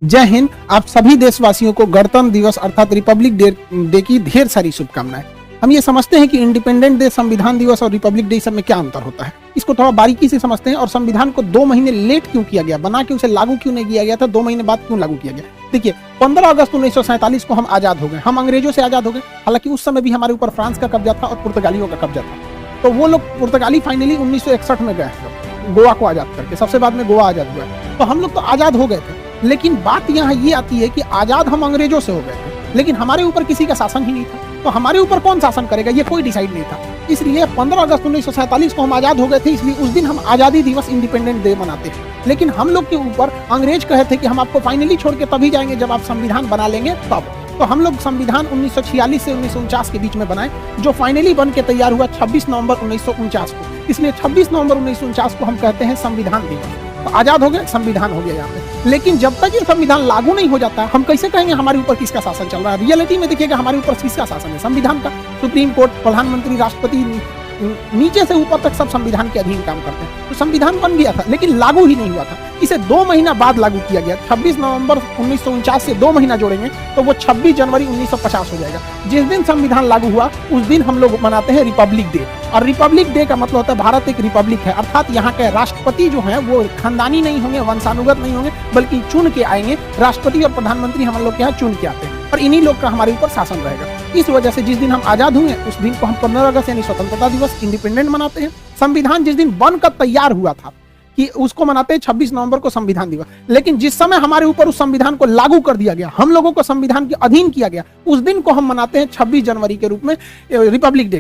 जय हिंद। आप सभी देशवासियों को गणतंत्र दिवस अर्थात रिपब्लिक डे की ढेर सारी शुभकामनाएं। हम ये समझते हैं कि इंडिपेंडेंट डे, संविधान दिवस और रिपब्लिक डे सब में क्या अंतर होता है, इसको थोड़ा बारीकी से समझते हैं। और संविधान को 2 महीने लेट क्यों किया गया, बना के उसे लागू क्यों नहीं किया गया था, 2 महीने बाद क्यों लागू किया गया। देखिए, 15 अगस्त 1947 को हम आजाद हो गए, हम अंग्रेजों से आजाद हो गए। हालांकि उस समय भी हमारे ऊपर फ्रांस का कब्जा था और पुर्तगालियों का कब्जा था। तो वो लोग पुर्तगाली फाइनली 1961 में गए गोवा को आजाद करके, सबसे बाद में गोवा आजाद हुआ। तो हम लोग तो आजाद हो गए थे, लेकिन बात यहाँ ये आती है कि आजाद हम अंग्रेजों से हो गए थे, लेकिन हमारे ऊपर किसी का शासन ही नहीं था। तो हमारे ऊपर कौन शासन करेगा, ये कोई डिसाइड नहीं था। इसलिए 15 अगस्त 1947 को हम आजाद हो गए थे, इसलिए उस दिन हम आजादी दिवस, इंडिपेंडेंट डे मनाते हैं। लेकिन हम लोग के ऊपर अंग्रेज कहे थे कि हम आपको फाइनली छोड़ के तभी जाएंगे जब आप संविधान बना लेंगे तब। तो हम लोग संविधान 1946 से 1949 के बीच में बनाए, जो फाइनली बन के तैयार हुआ 26 नवंबर 1949 को। इसलिए 26 नवंबर 1949 को हम कहते हैं संविधान दिवस। तो आजाद हो गए, संविधान हो गया यहाँ पे। लेकिन जब तक ये संविधान लागू नहीं हो जाता, हम कैसे कहेंगे हमारे ऊपर किसका शासन चल रहा है। रियलिटी में देखिएगा हमारे ऊपर किसका शासन है, संविधान का। सुप्रीम कोर्ट, प्रधानमंत्री, राष्ट्रपति, नीचे से ऊपर तक सब संविधान के अधीन काम करते हैं। तो संविधान बन गया था लेकिन लागू ही नहीं हुआ था। इसे 2 महीना बाद लागू किया गया। 26 नवंबर 1949 से 2 महीना जोड़ेंगे तो वो 26 जनवरी 1950 हो जाएगा। जिस दिन संविधान लागू हुआ उस दिन हम लोग मनाते हैं रिपब्लिक डे। और रिपब्लिक डे का मतलब होता है भारत एक रिपब्लिक है, अर्थात यहाँ के राष्ट्रपति जो हैं वो खानदानी नहीं होंगे, वंशानुगत नहीं होंगे, बल्कि चुन के आएंगे। राष्ट्रपति और प्रधानमंत्री हम लोग के यहाँ चुन के आते हैं और इन्हीं लोग का हमारे ऊपर शासन रहेगा। इस वजह से जिस दिन हम आजाद हुए उस दिन को हम 15 अगस्त यानी स्वतंत्रता दिवस, इंडिपेंडेंट मनाते हैं। संविधान जिस दिन बनकर तैयार हुआ था कि उसको मनाते हैं 26 नवंबर को संविधान दिवस। लेकिन जिस समय हमारे ऊपर उस संविधान को लागू कर दिया गया, हम लोगों को संविधान के अधीन किया गया, उस दिन को हम मनाते हैं 26 जनवरी के रूप में रिपब्लिक डे।